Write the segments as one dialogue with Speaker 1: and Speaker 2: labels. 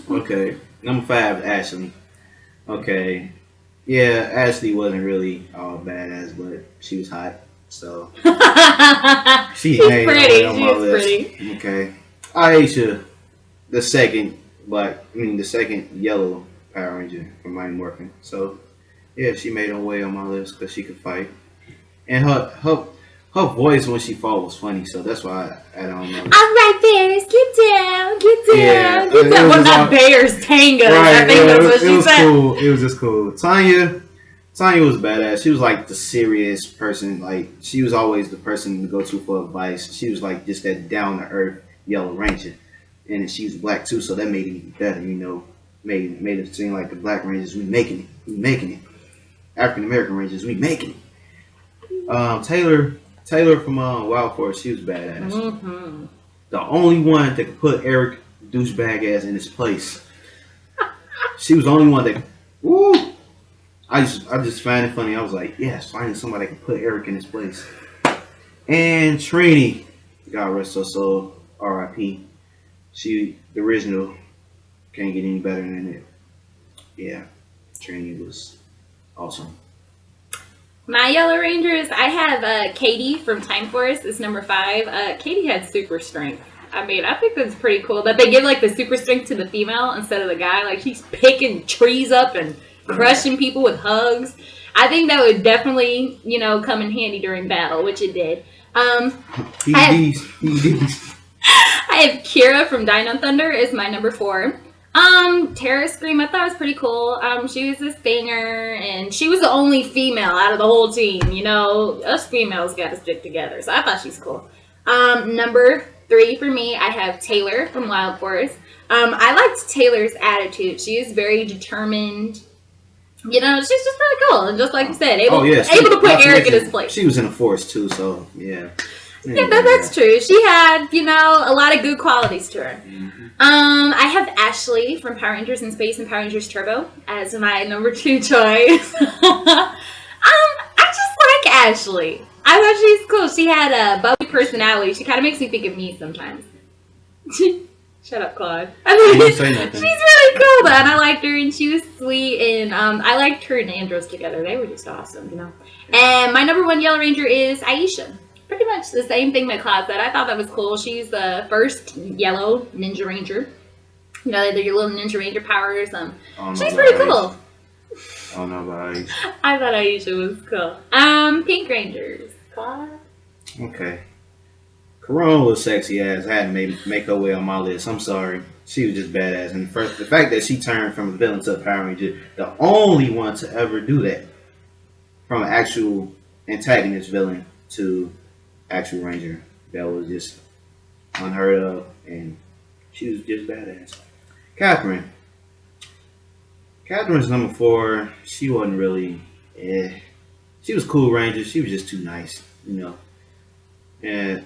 Speaker 1: Okay, number five, Ashley. Okay, yeah, Ashley wasn't really all badass, but she was hot, so she
Speaker 2: She's
Speaker 1: made her way
Speaker 2: pretty.
Speaker 1: on
Speaker 2: She
Speaker 1: my
Speaker 2: is
Speaker 1: list.
Speaker 2: pretty.
Speaker 1: Okay, Aisha, the second, the second yellow Power Ranger from Mighty Morphin. So yeah, she made her way on my list because she could fight, and her voice when she fought was funny. So that's why I don't
Speaker 2: All
Speaker 1: know.
Speaker 2: right, bears, get down, get
Speaker 1: Yeah,
Speaker 2: down, get
Speaker 1: it
Speaker 2: down.
Speaker 1: was
Speaker 2: Well,
Speaker 1: just
Speaker 2: not
Speaker 1: all
Speaker 2: bears, tangas. I
Speaker 1: right.
Speaker 2: think that's what
Speaker 1: It
Speaker 2: she
Speaker 1: was
Speaker 2: said.
Speaker 1: cool. It was just cool. Tanya was badass. She was like the serious person. Like she was always the person to go to for advice. She was like just that down to earth Yellow Ranger, and she was black too, so that made it even better. Made it seem like the Black Rangers we making it. African American Rangers we making it. Taylor from Wild Force, she was badass.
Speaker 2: Mm-hmm.
Speaker 1: The only one that could put Eric douchebag ass in his place. She was the only one that. Woo! I just find it funny. I was like, yes, finding somebody that can put Eric in his place. And Trini, God rest her soul, R.I.P. She the original can't get any better than it. Yeah, Trini was awesome.
Speaker 2: My Yellow Rangers, I have Katie from Time Force is number 5. Katie had super strength. I mean, I think that's pretty cool that they give like the super strength to the female instead of the guy. Like she's picking trees up and
Speaker 1: Yeah.
Speaker 2: crushing people with hugs. I think that would definitely, come in handy during battle, which it did. I have
Speaker 1: PEDs.
Speaker 2: I have Kira from Dino Thunder is my number 4. Terra Scream, I thought was pretty cool. She was a stinger, and she was the only female out of the whole team. Us females got to stick together, so I thought she's cool. Number 3 for me, I have Taylor from Wild Forest. I liked Taylor's attitude. She is very determined. She's just really cool, and just like you said,
Speaker 1: Oh
Speaker 2: able
Speaker 1: yeah,
Speaker 2: able to put Eric in his place.
Speaker 1: she was in the force too, so yeah.
Speaker 2: Yeah, that's true. She had, a lot of good qualities to her.
Speaker 1: Mm-hmm.
Speaker 2: I have Ashley from Power Rangers in Space and Power Rangers Turbo as my number 2 choice. I just like Ashley. I thought she's cool. She had a bubbly personality. She kind of makes me think of me sometimes. Shut up, Claude. I mean,
Speaker 1: Don't say nothing.
Speaker 2: she's really cool, though, and I liked her, and she was sweet, and I liked her and Andros together. They were just awesome. And my number 1 Yellow Ranger is Aisha. Pretty much the same thing that Claude said. I thought that was cool. She's the first yellow Ninja Ranger. They're your little Ninja Ranger powers. She's pretty cool.
Speaker 1: I don't know about Aisha.
Speaker 2: I thought Aisha was cool. Pink Rangers. Claude?
Speaker 1: Okay. Corona was sexy ass. I had to make her way on my list. I'm sorry. She was just badass. And the fact that she turned from a villain to a Power Ranger, the only one to ever do that, from an actual antagonist villain to actual Ranger, that was just unheard of, and she was just badass. Catherine. Catherine's number 4. She wasn't really. She was cool Ranger. She was just too nice. And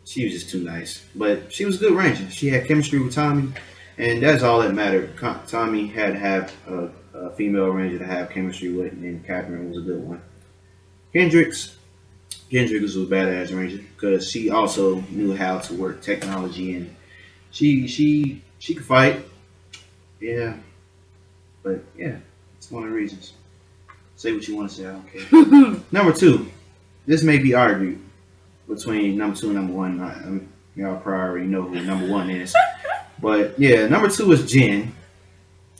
Speaker 1: she was just too nice. But she was a good Ranger. She had chemistry with Tommy, and that's all that mattered. Tommy had to have a female Ranger to have chemistry with, and Catherine was a good one. Kendricks was a badass Ranger because she also knew how to work technology, and she could fight. Yeah, but yeah, it's one of the reasons. Say what you want to say. I don't care. Number 2. This may be argued between number 2 and number 1. Y'all probably already know who number 1 is. But yeah, number 2 is Jen.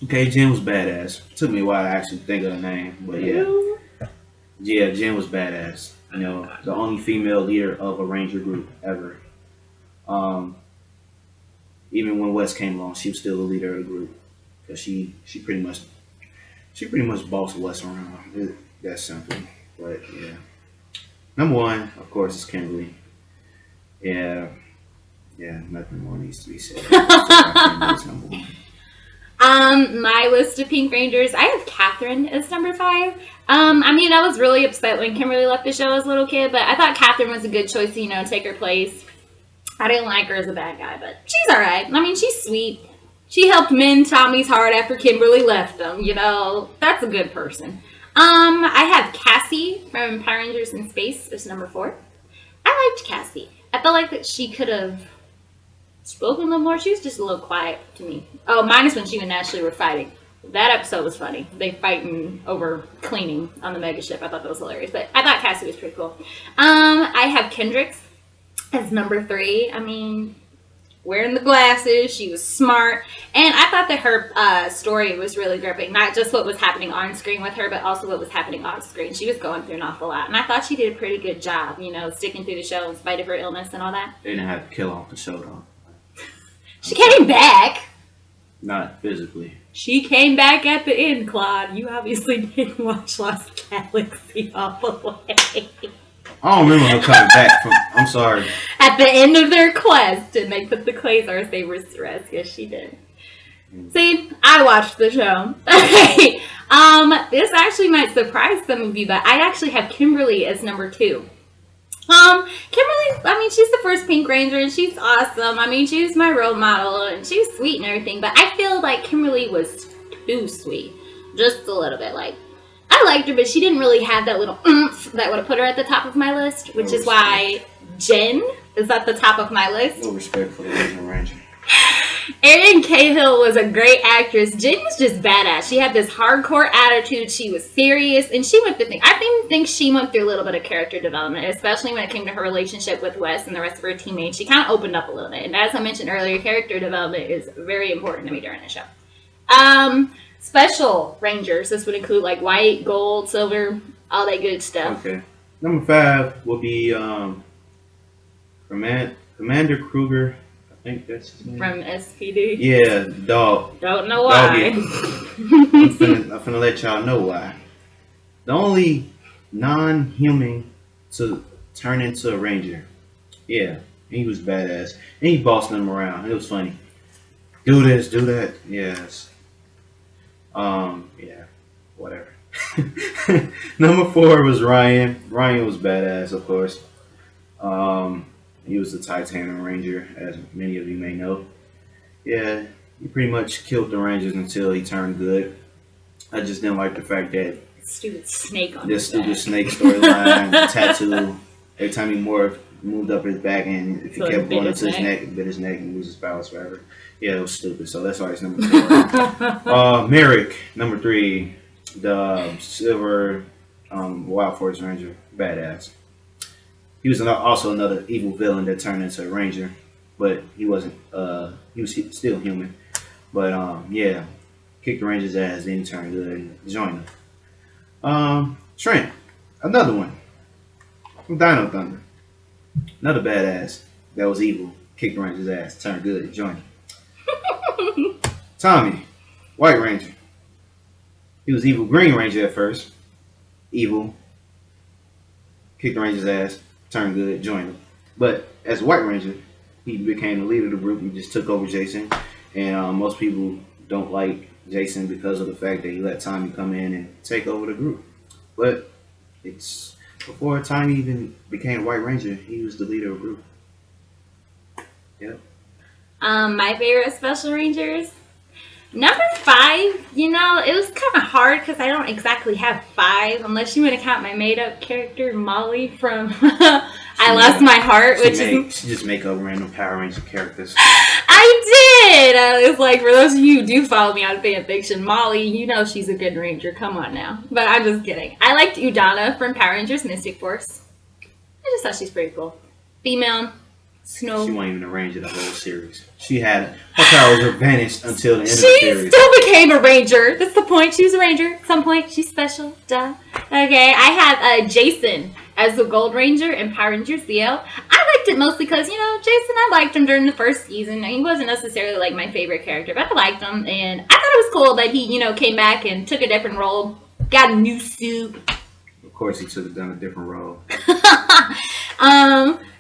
Speaker 1: Okay, Jen was badass. Took me a while to actually think of the name, but yeah, Jen was badass. The only female leader of a Ranger group ever. Even when West came along, she was still the leader of the group because she pretty much bossed West around. That's simple, but yeah. Number 1, of course, is Kimberly. Yeah, nothing more needs to be said. So number 1.
Speaker 2: My list of Pink Rangers, I have Catherine as number 5. I was really upset when Kimberly left the show as a little kid, but I thought Catherine was a good choice to, take her place. I didn't like her as a bad guy, but she's alright. She's sweet. She helped mend Tommy's heart after Kimberly left him, That's a good person. I have Cassie from Power Rangers in Space as number 4. I liked Cassie. I felt like that she could have spoke a little more. She was just a little quiet to me. Oh, minus when she and Ashley were fighting. That episode was funny. They fighting over cleaning on the mega ship. I thought that was hilarious. But I thought Cassie was pretty cool. I have Kendricks as number 3. I mean, wearing the glasses, she was smart, and I thought that her story was really gripping. Not just what was happening on screen with her, but also what was happening off screen. She was going through an awful lot, and I thought she did a pretty good job, sticking through the show in spite of her illness and all that.
Speaker 1: They didn't have to kill off the show though.
Speaker 2: She came back.
Speaker 1: Not physically.
Speaker 2: She came back at the end, Claude. You obviously didn't watch Lost Galaxy all the way.
Speaker 1: I don't remember her coming back from. I'm sorry.
Speaker 2: At the end of their quest, and they put the Quasar Sabers to rest. Yes, she did. See, I watched the show. Okay. This actually might surprise some of you, but I actually have Kimberly as number 2. Kimberly, I mean, she's the first Pink Ranger, and she's awesome. I mean, she's my role model, and she's sweet and everything, but I feel like Kimberly was too sweet. Just a little bit. Like, I liked her, but she didn't really have that little oomph that would have put her at the top of my list, which is why Jen is at the top of my list.
Speaker 1: No respect for the Asian Ranger.
Speaker 2: Erin Cahill was a great actress. Jen was just badass. She had this hardcore attitude. She was serious, and she went through things. I think she went through a little bit of character development, especially when it came to her relationship with Wes and the rest of her teammates. She kind of opened up a little bit, and as I mentioned earlier, character development is very important to me during the show. Special Rangers. This would include like white, gold, silver, all that good stuff.
Speaker 1: Okay. Number 5 will be Commander Kruger. I think that's his name.
Speaker 2: From SPD?
Speaker 1: Yeah, dog.
Speaker 2: Don't know why.
Speaker 1: I'm finna let y'all know why. The only non-human to turn into a ranger. Yeah, he was badass. And he bossed them around. It was funny. Do this, do that. Yes. Yeah, whatever. Number 4 was Ryan. Ryan was badass, of course. He was the Titanium Ranger, as many of you may know. Yeah, he pretty much killed the Rangers until he turned good. I just didn't like the fact that
Speaker 2: stupid snake on
Speaker 1: this stupid snake storyline, tattoo. Every time he moved up his back, and if he kept going into his neck, it bit his neck and lose his powers forever. Yeah, it was stupid. So that's why it's number 4. Merrick, number 3, the Silver Wild Force Ranger, badass. He was also another evil villain that turned into a ranger, but he wasn't. He was still human. But yeah, kicked the Rangers' ass, then he turned good and joined them. Trent, another one from Dino Thunder, another badass that was evil, kicked the Rangers' ass, turned good and joined them. Tommy, White Ranger. He was evil Green Ranger at first, evil, kicked the Rangers' ass, turned good, joined him. But as White Ranger, he became the leader of the group. He just took over Jason. And most people don't like Jason because of the fact that he let Tommy come in and take over the group. But it's before Tommy even became White Ranger, he was the leader of the group. Yep.
Speaker 2: My favorite Special Rangers. Number 5, it was kind of hard because I don't exactly have 5, unless you want to count my made-up character, Molly, from I Lost My Heart,
Speaker 1: she just make up random Power Ranger characters.
Speaker 2: I did! I was like, for those of you who do follow me on fan fiction, Molly, she's a good ranger. Come on now. But I'm just kidding. I liked Udana from Power Rangers Mystic Force. I just thought she's pretty cool. Female. Snow.
Speaker 1: She wasn't even a ranger the whole series. She had her powers were vanished until the end of the series.
Speaker 2: She still became a ranger. That's the point. She was a ranger at some point. She's special. Duh. Okay, I have Jason as the Gold Ranger in Power Rangers Zeo. I liked it mostly because, Jason, I liked him during the first season. He wasn't necessarily like my favorite character, but I liked him, and I thought it was cool that he, came back and took a different role, got a new suit.
Speaker 1: Of course, he should have done a different role.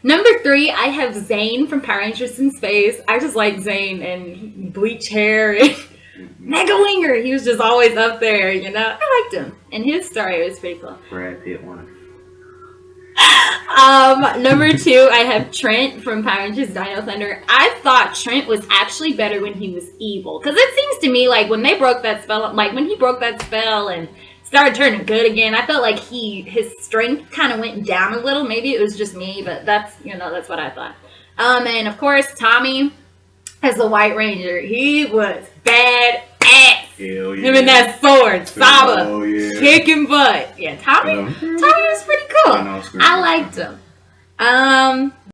Speaker 2: Number 3, I have Zane from Power Rangers in Space. I just like Zane and bleach hair and Mega Winger. He was just always up there, I liked him. And his story was pretty cool.
Speaker 1: Brad Pitt won.
Speaker 2: Number 2, I have Trent from Power Rangers Dino Thunder. I thought Trent was actually better when he was evil. Because it seems to me like when they broke that spell, like when he broke that spell and started turning good again, I felt like his strength kind of went down a little. Maybe it was just me, but that's what I thought. And of course, Tommy, as the White Ranger. He was bad ass.
Speaker 1: Hell yeah.
Speaker 2: Him and that sword, Saba,
Speaker 1: Oh yeah.
Speaker 2: kicking butt. Yeah, Tommy was pretty cool. I liked him.